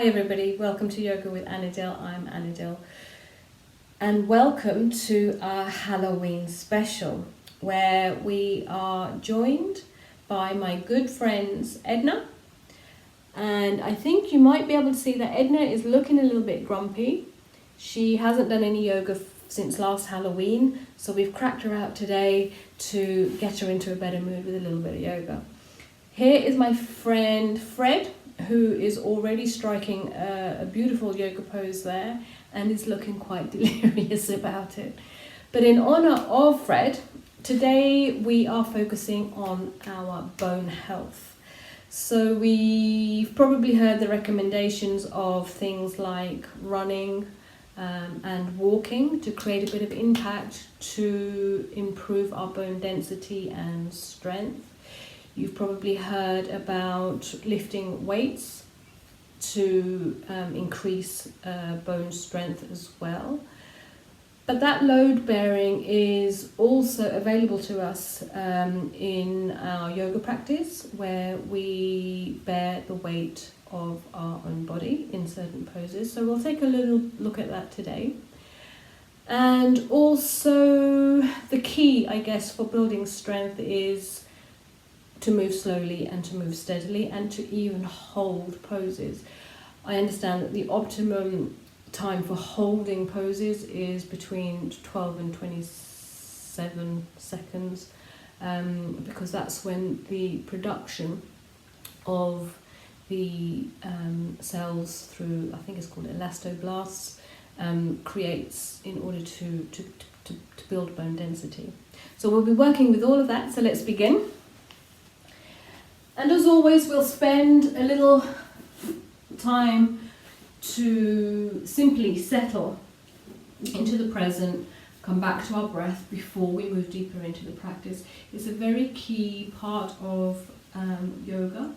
Hi everybody, welcome to Yoga with Anadil. I'm Anadil. And welcome to our Halloween special, where we are joined by my good friends Edna. And I think you might be able to see that Edna is looking a little bit grumpy. She hasn't done any yoga since last Halloween, so we've cracked her out today to get her into a better mood with a little bit of yoga. Here is my friend Fred, who is already striking a beautiful yoga pose there and is looking quite delirious about it. But in honor of Fred, today we are focusing on our bone health. So we've probably heard the recommendations of things like running and walking to create a bit of impact to improve our bone density and strength. You've probably heard about lifting weights to increase bone strength as well. But that load bearing is also available to us in our yoga practice, where we bear the weight of our own body in certain poses. So we'll take a little look at that today. And also the key, I guess, for building strength is to move slowly and to move steadily and to even hold poses. I understand that the optimum time for holding poses is between 12 and 27 seconds because that's when the production of the cells through, I think it's called Elastoblasts, creates in order to build bone density. So we'll be working with all of that, so let's begin. And as always, we'll spend a little time to simply settle into the present, come back to our breath before we move deeper into the practice. It's a very key part of yoga,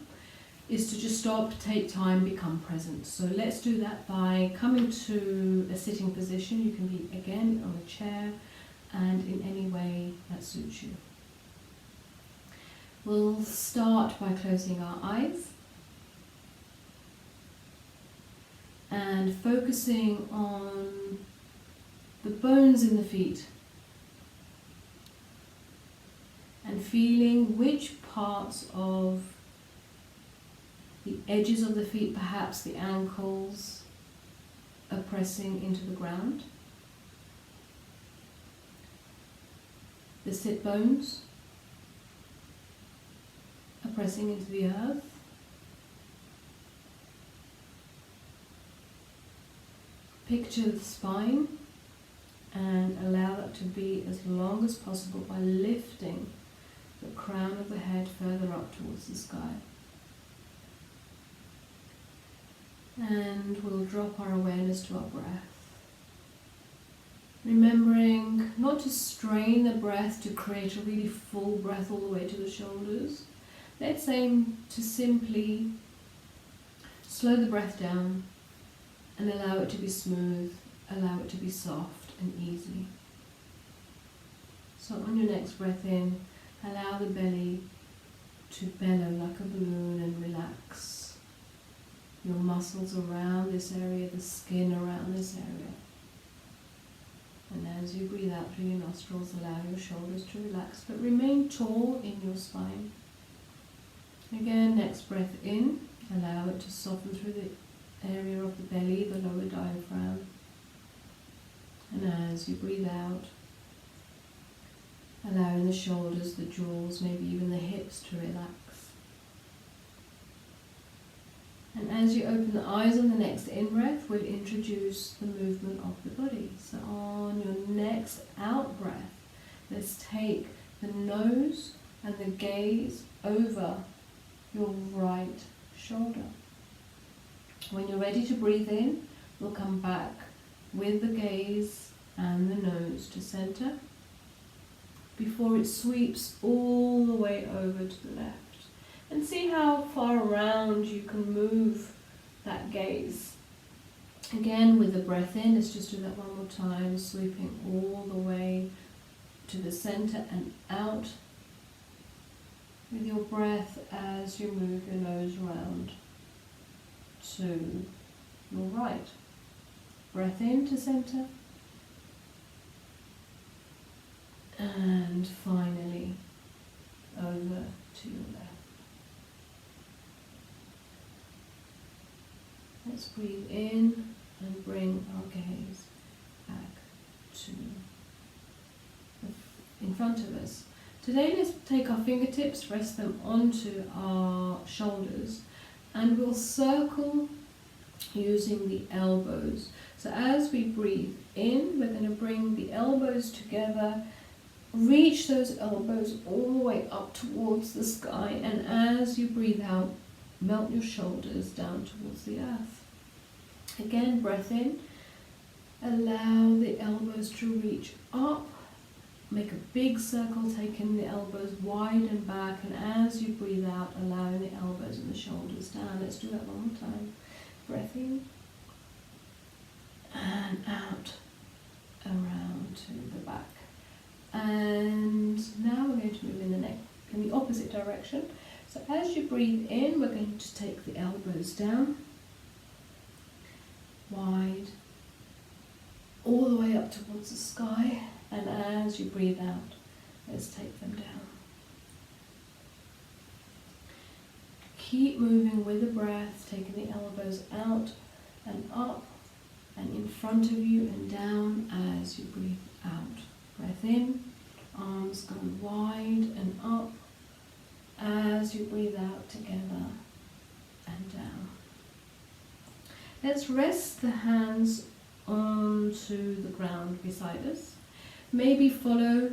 is to just stop, take time, become present. So let's do that by coming to a sitting position. You can be again on a chair and in any way that suits you. We'll start by closing our eyes and focusing on the bones in the feet and feeling which parts of the edges of the feet, perhaps the ankles, are pressing into the ground. The sit bones are pressing into the earth. Picture the spine and allow that to be as long as possible by lifting the crown of the head further up towards the sky. And we'll drop our awareness to our breath. Remembering not to strain the breath to create a really full breath all the way to the shoulders. Let's aim to simply slow the breath down and allow it to be smooth, allow it to be soft and easy. So on your next breath in, allow the belly to bellow like a balloon and relax your muscles around this area, the skin around this area. And as you breathe out through your nostrils, allow your shoulders to relax, but remain tall in your spine. Again, next breath in, allow it to soften through the area of the belly, the lower diaphragm. And as you breathe out, allowing the shoulders, the jaws, maybe even the hips to relax. And as you open the eyes on the next in-breath, we'll introduce the movement of the body. So on your next out-breath, let's take the nose and the gaze over your right shoulder. When you're ready to breathe in, we'll come back with the gaze and the nose to center before it sweeps all the way over to the left. And see how far around you can move that gaze. Again, with the breath in, let's just do that one more time, sweeping all the way to the center and out with your breath as you move your nose round to your right. Breath in to center. And finally, over to your left. Let's breathe in and bring our gaze back to in front of us. Today let's take our fingertips, rest them onto our shoulders, and we'll circle using the elbows. So as we breathe in, we're going to bring the elbows together, reach those elbows all the way up towards the sky, and as you breathe out, melt your shoulders down towards the earth. Again, breath in, allow the elbows to reach up, make a big circle, taking the elbows wide and back, and as you breathe out, allowing the elbows and the shoulders down. Let's do that one more time. Breath in, and out, around to the back. And now we're going to move in the opposite direction. So as you breathe in, we're going to take the elbows down, wide, all the way up towards the sky, and as you breathe out, let's take them down. Keep moving with the breath, taking the elbows out and up and in front of you and down as you breathe out. Breath in, arms go wide and up as you breathe out together and down. Let's rest the hands onto the ground beside us. Maybe follow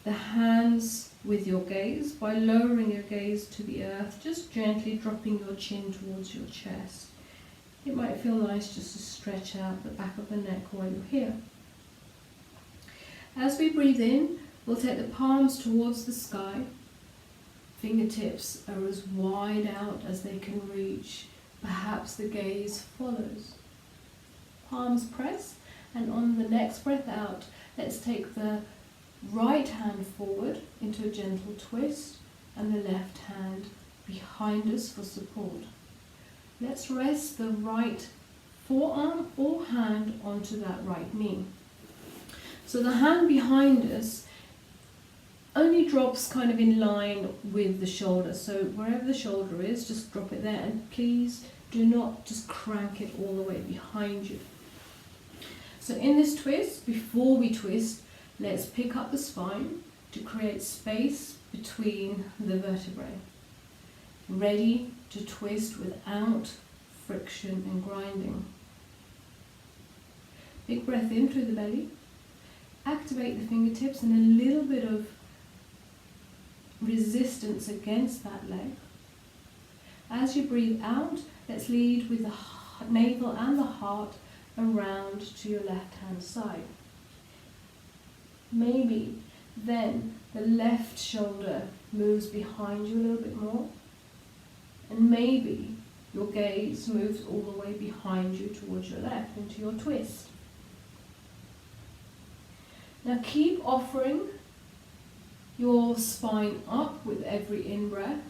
the hands with your gaze by lowering your gaze to the earth, just gently dropping your chin towards your chest. It might feel nice just to stretch out the back of the neck while you're here. As we breathe in, we'll take the palms towards the sky. Fingertips are as wide out as they can reach. Perhaps the gaze follows. Palms press, and on the next breath out, let's take the right hand forward into a gentle twist and the left hand behind us for support. Let's rest the right forearm or hand onto that right knee. So the hand behind us only drops kind of in line with the shoulder. So wherever the shoulder is, just drop it there, and please do not just crank it all the way behind you. So in this twist, before we twist, let's pick up the spine to create space between the vertebrae. Ready to twist without friction and grinding. Big breath in through the belly. Activate the fingertips and a little bit of resistance against that leg. As you breathe out, let's lead with the navel and the heart around to your left hand side. Maybe then the left shoulder moves behind you a little bit more, and maybe your gaze moves all the way behind you towards your left into your twist. Now keep offering your spine up with every in-breath,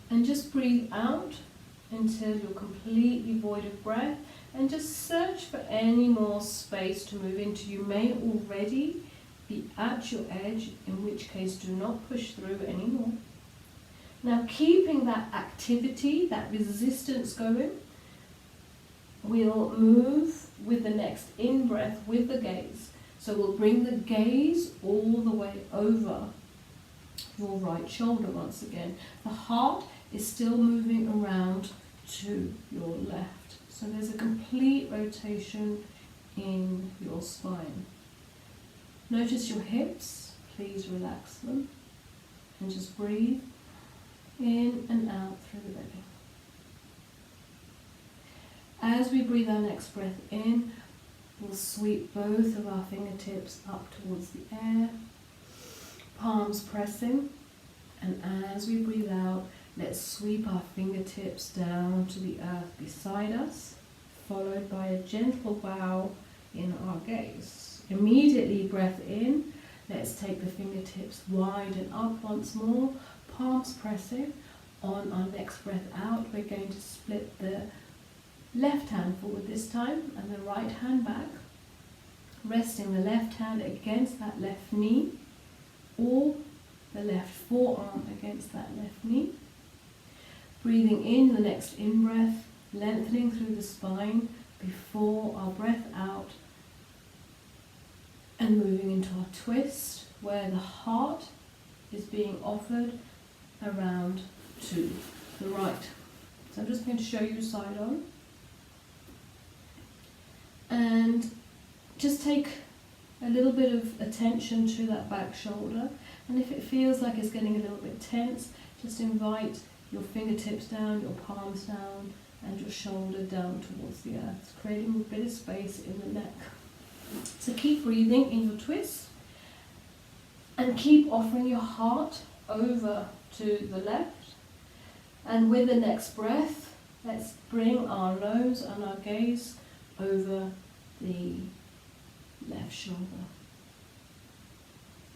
and just breathe out until you're completely void of breath, and just search for any more space to move into. You may already be at your edge, in which case do not push through anymore. Now keeping that activity, that resistance going, we'll move with the next in-breath with the gaze. So we'll bring the gaze all the way over your right shoulder once again. The heart is still moving around to your left. So there's a complete rotation in your spine. Notice your hips, please relax them. And just breathe in and out through the belly. As we breathe our next breath in, we'll sweep both of our fingertips up towards the air, palms pressing, and as we breathe out, let's sweep our fingertips down to the earth beside us, followed by a gentle bow in our gaze. Immediately breath in, let's take the fingertips wide and up once more, palms pressing. On our next breath out, we're going to split the Left hand forward this time and the right hand back, resting the left hand against that left knee or the left forearm against that left knee. Breathing in the next in-breath, lengthening through the spine before our breath out, and moving into our twist where the heart is being offered around to the right. So I'm just going to show you side on. And just take a little bit of attention to that back shoulder, and if it feels like it's getting a little bit tense, just invite your fingertips down, your palms down, and your shoulder down towards the earth, creating a bit of space in the neck. So keep breathing in your twist and keep offering your heart over to the left, and with the next breath let's bring our nose and our gaze over the left shoulder.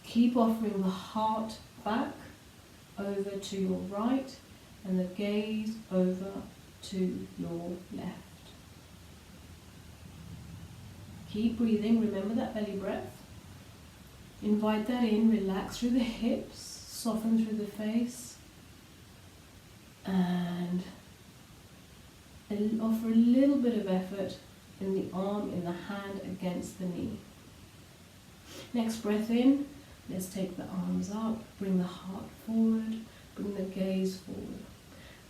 Keep offering the heart back over to your right and the gaze over to your left. Keep breathing, remember that belly breath. Invite that in, relax through the hips, soften through the face, and offer a little bit of effort in the arm, in the hand against the knee. Next breath in, let's take the arms up, bring the heart forward, bring the gaze forward.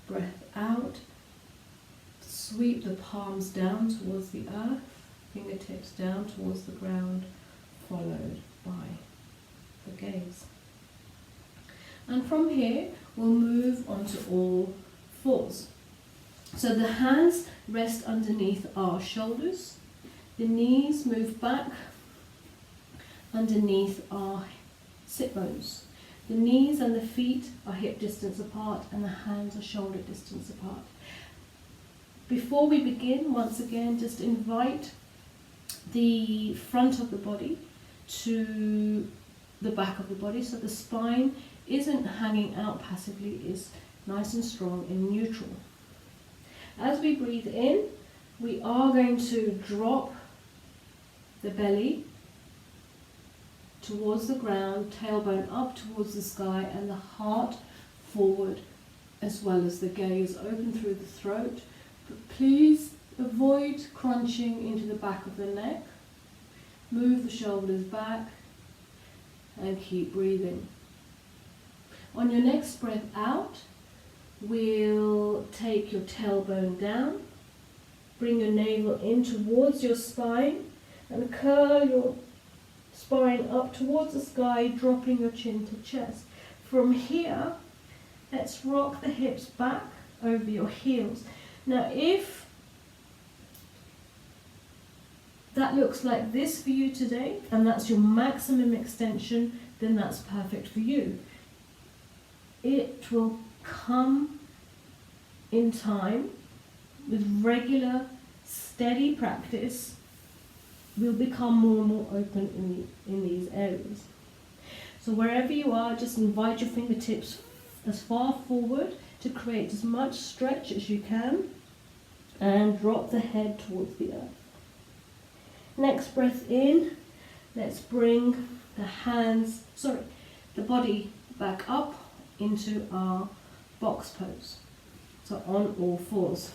Breath out, sweep the palms down towards the earth, fingertips down towards the ground, followed by the gaze. And from here, we'll move on to all fours. So the hands rest underneath our shoulders, the knees move back underneath our sit bones. The knees and the feet are hip distance apart and the hands are shoulder distance apart. Before we begin, once again, just invite the front of the body to the back of the body, so the spine isn't hanging out passively, it's nice and strong in neutral. As we breathe in, we are going to drop the belly towards the ground, tailbone up towards the sky, and the heart forward, as well as the gaze open through the throat. But please avoid crunching into the back of the neck. Move the shoulders back and keep breathing. On your next breath out, we'll take your tailbone down, bring your navel in towards your spine, and curl your spine up towards the sky, dropping your chin to chest. From here, let's rock the hips back over your heels. Now, if that looks like this for you today, and that's your maximum extension, then that's perfect for you. It will come in time with regular, steady practice. We'll become more and more open in these areas. So wherever you are, just invite your fingertips as far forward to create as much stretch as you can, and drop the head towards the earth. Next breath in, let's bring the body back up into our box pose. So on all fours.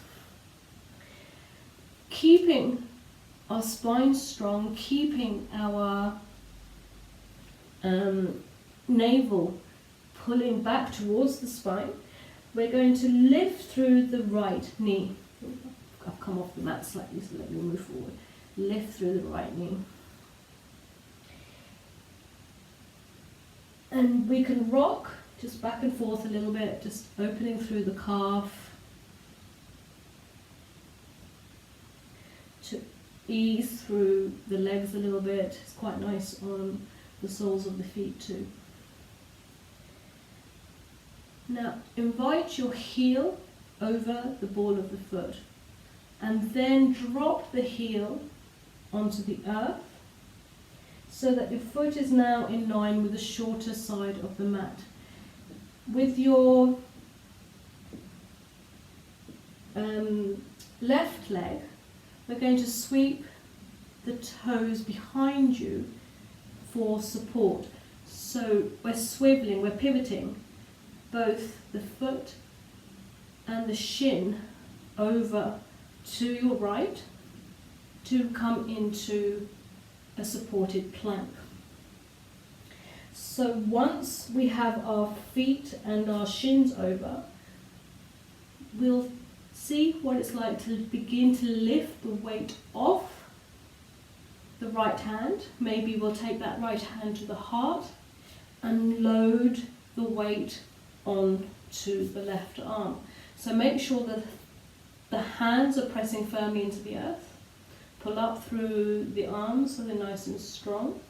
Keeping our spine strong, keeping our navel pulling back towards the spine, we're going to lift through the right knee. I've come off the mat slightly, so let me move forward. Lift through the right knee. And we can rock just back and forth a little bit, just opening through the calf to ease through the legs a little bit. It's quite nice on the soles of the feet too. Now invite your heel over the ball of the foot and then drop the heel onto the earth so that your foot is now in line with the shorter side of the mat. With your left leg, we're going to sweep the toes behind you for support. So we're swiveling, we're pivoting both the foot and the shin over to your right to come into a supported plank. So once we have our feet and our shins over, we'll see what it's like to begin to lift the weight off the right hand. Maybe we'll take that right hand to the heart and load the weight onto the left arm. So make sure that the hands are pressing firmly into the earth. Pull up through the arms so they're nice and strong.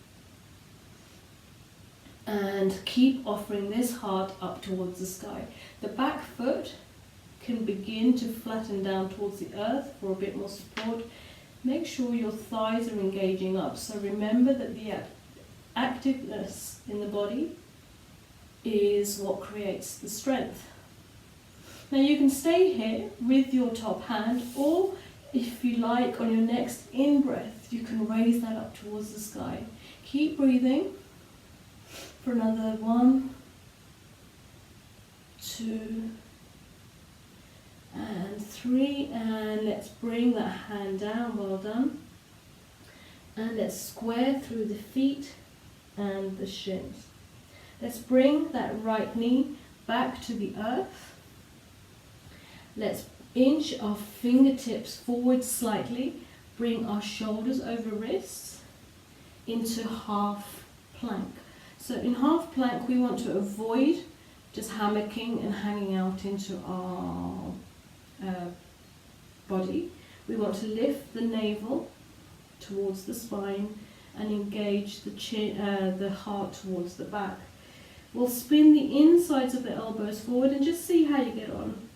And keep offering this heart up towards the sky. The back foot can begin to flatten down towards the earth for a bit more support. Make sure your thighs are engaging up. So remember that the activeness in the body is what creates the strength. Now you can stay here with your top hand, or if you like, on your next in-breath, you can raise that up towards the sky. Keep breathing for another 1, 2, and 3, and let's bring that hand down, well done. And let's square through the feet and the shins. Let's bring that right knee back to the earth. Let's inch our fingertips forward slightly, bring our shoulders over wrists into half plank. So in half plank we want to avoid just hammocking and hanging out into our body. We want to lift the navel towards the spine and engage the chin, the heart towards the back. We'll spin the insides of the elbows forward and just see how you get on.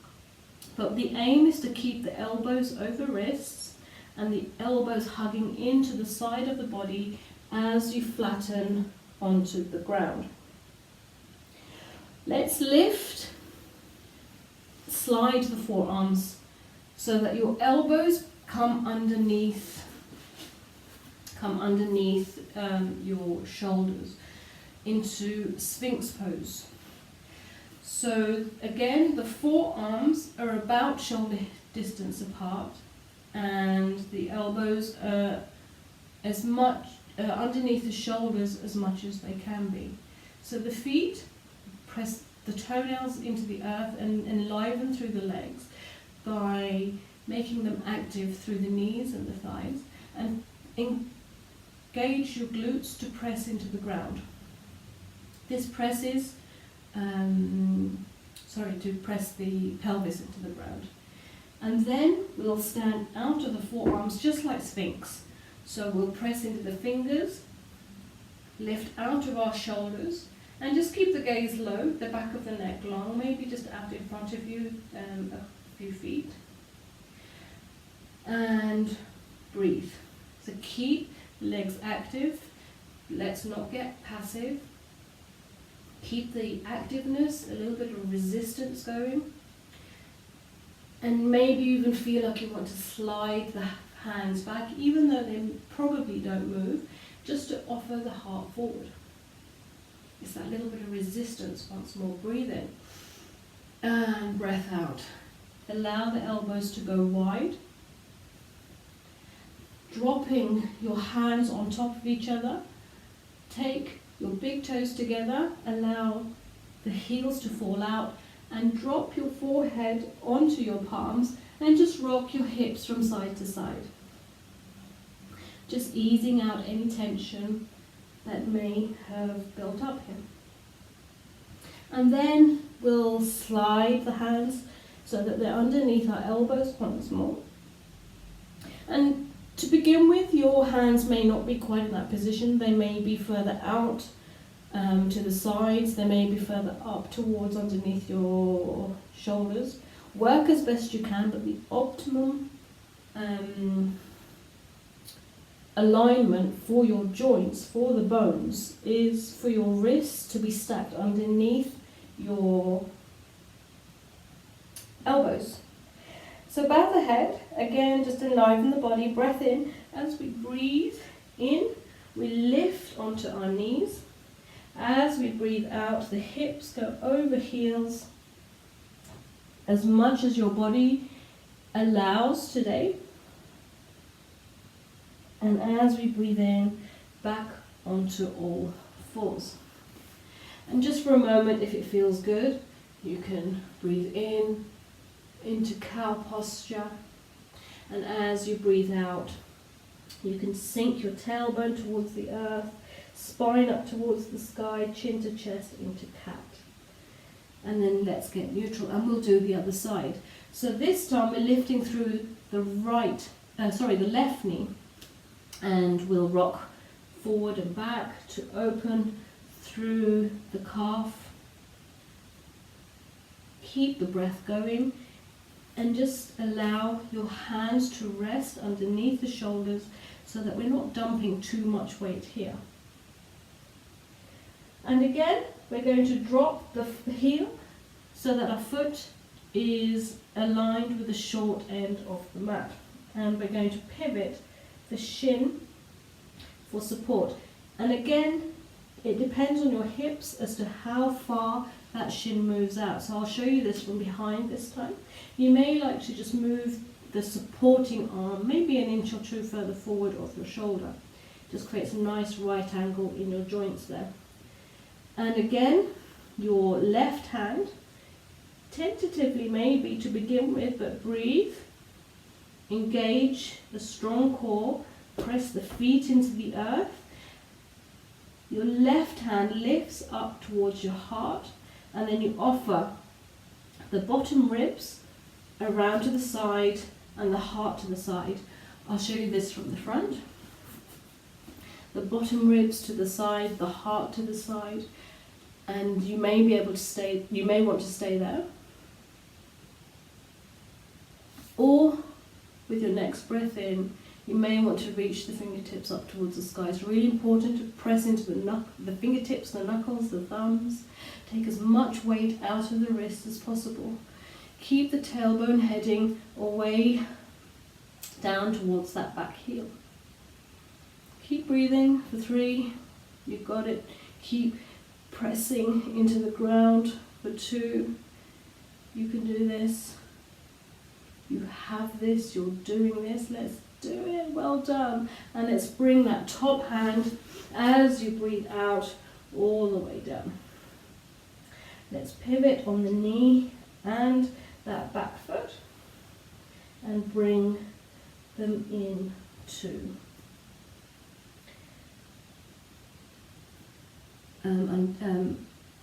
But the aim is to keep the elbows over wrists and the elbows hugging into the side of the body as you flatten onto the ground. Let's lift, slide the forearms so that your elbows come underneath your shoulders into Sphinx pose. So again, the forearms are about shoulder distance apart, and the elbows are as much underneath the shoulders as much as they can be. So the feet press the toenails into the earth and enliven through the legs by making them active through the knees and the thighs, and engage your glutes to press into the ground. This presses to press the pelvis into the ground. And then we'll stand out of the forearms just like Sphinx. So we'll press into the fingers, lift out of our shoulders, and just keep the gaze low, the back of the neck long, maybe just out in front of you a few feet. And breathe. So keep legs active. Let's not get passive. Keep the activeness, a little bit of resistance going. And maybe you even feel like you want to slide the hands back, even though they probably don't move, just to offer the heart forward. It's that little bit of resistance once more. Breathe in and breath out. Allow the elbows to go wide. Dropping your hands on top of each other. Take your big toes together, allow the heels to fall out, and drop your forehead onto your palms and just rock your hips from side to side. Just easing out any tension that may have built up here. And then we'll slide the hands so that they're underneath our elbows once more. And to begin with, your hands may not be quite in that position. They may be further out to the sides. They may be further up towards underneath your shoulders. Work as best you can, but the optimum alignment for your joints, for the bones, is for your wrists to be stacked underneath your elbows. So bow the head, again just enliven the body, breath in. As we breathe in, we lift onto our knees. As we breathe out, the hips go over heels as much as your body allows today. And as we breathe in, back onto all fours. And just for a moment, if it feels good, you can breathe in into cow posture. And as you breathe out, you can sink your tailbone towards the earth, spine up towards the sky, chin to chest into cat. And then let's get neutral, and we'll do the other side. So this time we're lifting through the the left knee, and we'll rock forward and back to open through the calf. Keep the breath going, and just allow your hands to rest underneath the shoulders so that we're not dumping too much weight here. And again, we're going to drop the heel so that our foot is aligned with the short end of the mat. And we're going to pivot the shin for support. And again, it depends on your hips as to how far that shin moves out. So I'll show you this from behind this time. You may like to just move the supporting arm maybe an inch or two further forward off your shoulder. Just creates a nice right angle in your joints there. And again, your left hand, tentatively maybe to begin with, but breathe. Engage the strong core, press the feet into the earth. Your left hand lifts up towards your heart, and then you offer the bottom ribs around to the side and the heart to the side. I'll show you this from the front. The bottom ribs to the side, the heart to the side, and you may be able to stay, you may want to stay there. Or with your next breath in, you may want to reach the fingertips up towards the sky. It's really important to press into the fingertips, the knuckles, the thumbs. Take as much weight out of the wrist as possible. Keep the tailbone heading away down towards that back heel. Keep breathing for 3. You've got it. Keep pressing into the ground for 2. You can do this. You have this. You're doing this. Let's do it. Well done. And let's bring that top hand as you breathe out all the way down. Let's pivot on the knee and that back foot and bring them in to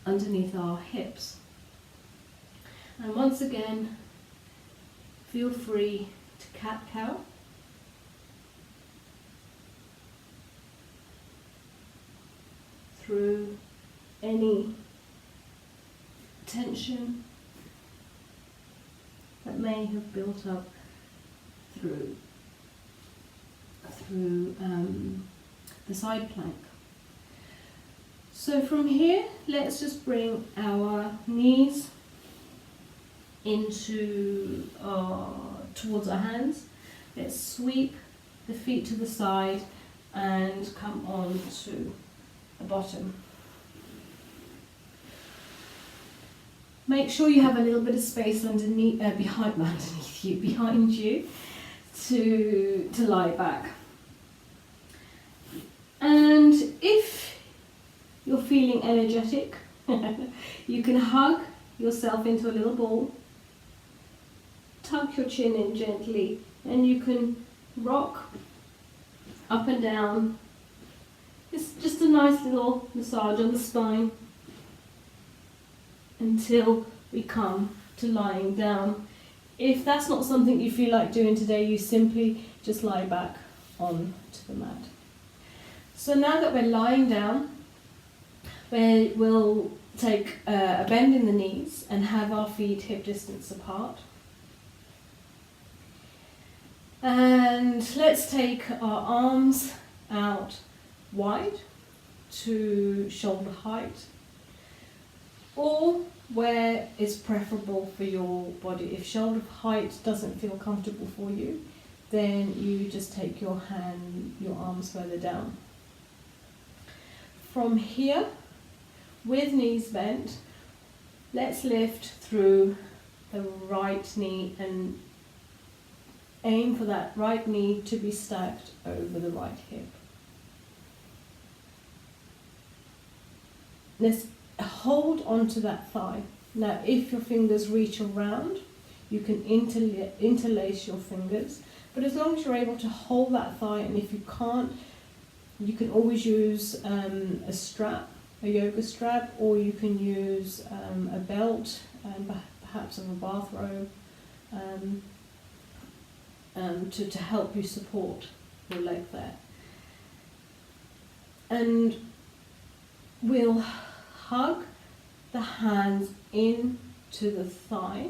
underneath our hips. And once again, feel free to cat-cow. Through any tension that may have built up through the side plank. So from here, let's just bring our knees into towards our hands. Let's sweep the feet to the side and come on to the bottom. Make sure you have a little bit of space behind you to lie back. And if you're feeling energetic, you can hug yourself into a little ball, tuck your chin in gently, and you can rock up and down. It's just a nice little massage on the spine until we come to lying down. If that's not something you feel like doing today, you simply just lie back onto the mat. So now that we're lying down, we'll take a bend in the knees and have our feet hip distance apart. And let's take our arms out wide to shoulder height. or where it's preferable for your body. If shoulder height doesn't feel comfortable for you, then you just take your arms further down. From here, with knees bent, let's lift through the right knee and aim for that right knee to be stacked over the right hip. Let's hold onto that thigh. Now, if your fingers reach around, you can interlace your fingers, but as long as you're able to hold that thigh, and if you can't, you can always use a strap, a yoga strap, or you can use a belt, perhaps of a bathrobe, to help you support your leg there. And we'll hug the hands into the thigh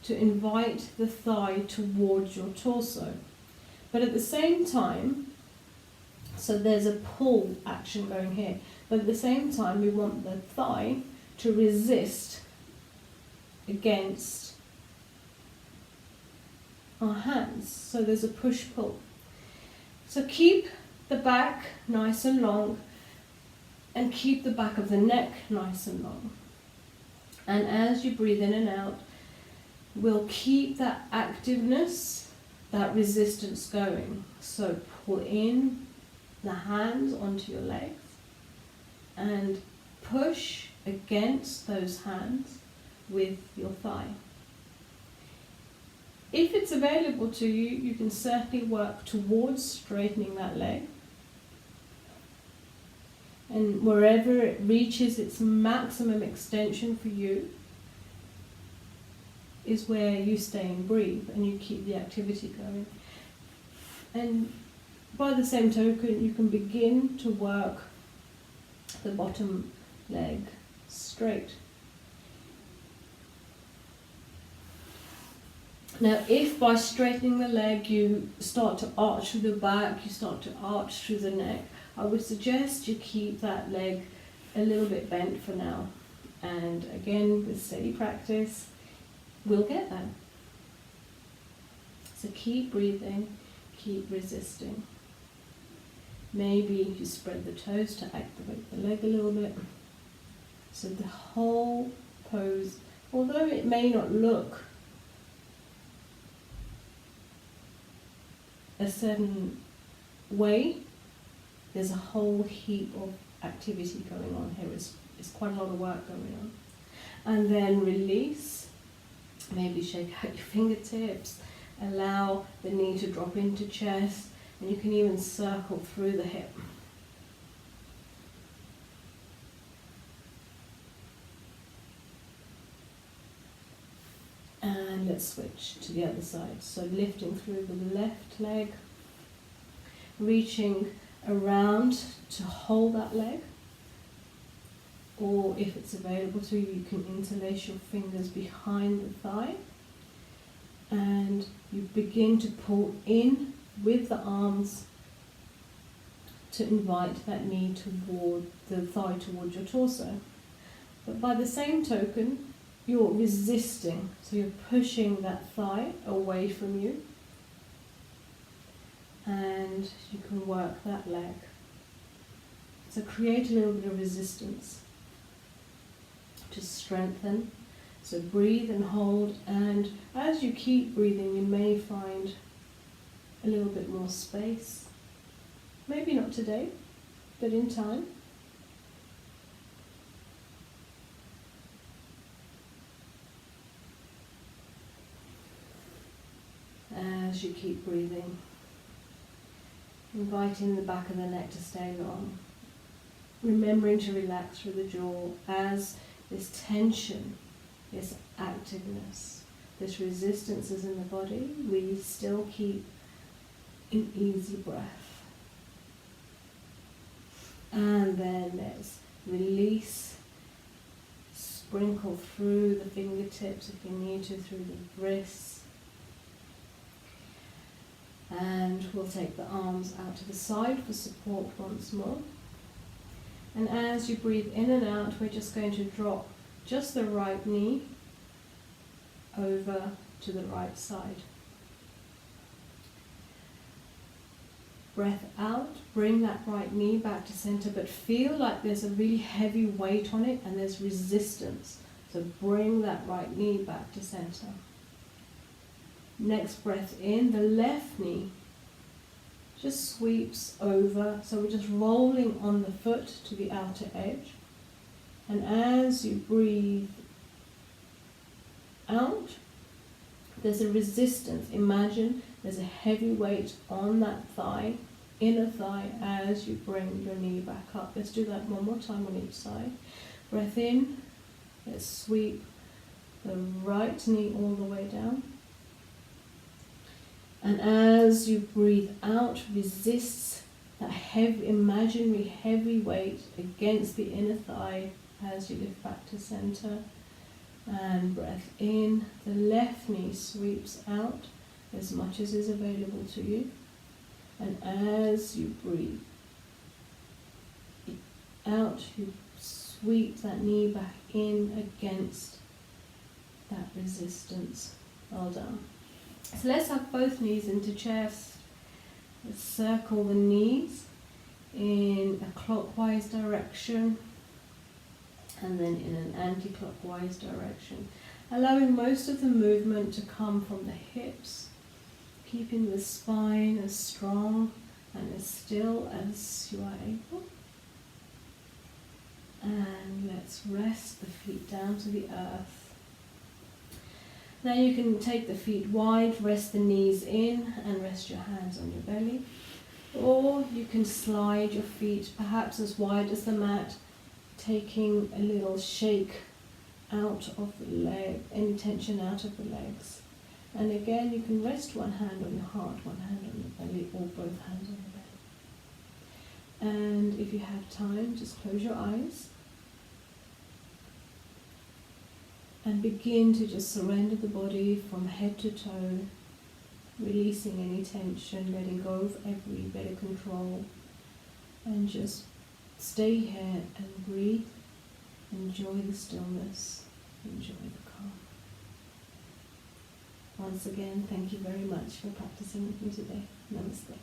to invite the thigh towards your torso. But at the same time, so there's a pull action going here, but at the same time we want the thigh to resist against our hands. So there's a push-pull. So keep the back nice and long, and keep the back of the neck nice and long. And as you breathe in and out, we'll keep that activeness, that resistance going. So pull in the hands onto your legs and push against those hands with your thigh. If it's available to you, you can certainly work towards straightening that leg. And wherever it reaches its maximum extension for you is where you stay and breathe and you keep the activity going. And by the same token, you can begin to work the bottom leg straight. Now, if by straightening the leg you start to arch through the back, you start to arch through the neck, I would suggest you keep that leg a little bit bent for now. And again, with steady practice, we'll get there. So keep breathing, keep resisting. Maybe you spread the toes to activate the leg a little bit. So the whole pose, although it may not look a certain way, there's a whole heap of activity going on here. It's quite a lot of work going on. And then release. Maybe shake out your fingertips. Allow the knee to drop into chest. And you can even circle through the hip. And let's switch to the other side. So lifting through the left leg, reaching around to hold that leg, or if it's available to you, you can interlace your fingers behind the thigh, and you begin to pull in with the arms to invite that knee toward the thigh towards your torso. But by the same token, you're resisting, so you're pushing that thigh away from you, and you can work that leg. So create a little bit of resistance to strengthen. So breathe and hold, and as you keep breathing, you may find a little bit more space. Maybe not today, but in time. As you keep breathing, inviting the back of the neck to stay long, remembering to relax through the jaw as this tension, this activeness, this resistance is in the body, we still keep an easy breath. And then let's release, sprinkle through the fingertips if you need to, through the wrists. And we'll take the arms out to the side for support once more. And as you breathe in and out, we're just going to drop just the right knee over to the right side. Breath out, bring that right knee back to center, but feel like there's a really heavy weight on it and there's resistance. So bring that right knee back to center. Next breath in, the left knee just sweeps over. So we're just rolling on the foot to the outer edge. And as you breathe out, there's a resistance. Imagine there's a heavy weight on that thigh, inner thigh, as you bring your knee back up. Let's do that one more time on each side. Breath in, let's sweep the right knee all the way down. And as you breathe out, resists that heavy, imaginary heavy weight against the inner thigh as you lift back to center. And breath in, the left knee sweeps out as much as is available to you. And as you breathe out, you sweep that knee back in against that resistance. Well done. So let's have both knees into chest. Let's circle the knees in a clockwise direction and then in an anti-clockwise direction, allowing most of the movement to come from the hips, keeping the spine as strong and as still as you are able. And let's rest the feet down to the earth. Now you can take the feet wide, rest the knees in and rest your hands on your belly. Or you can slide your feet perhaps as wide as the mat, taking a little shake out of the leg, any tension out of the legs. And again, you can rest one hand on your heart, one hand on your belly, or both hands on your belly. And if you have time, just close your eyes and begin to just surrender the body from head to toe, releasing any tension, letting go of every bit of control, and just stay here and breathe. Enjoy the stillness, enjoy the calm. Once again, thank you very much for practicing with me today. Namaste.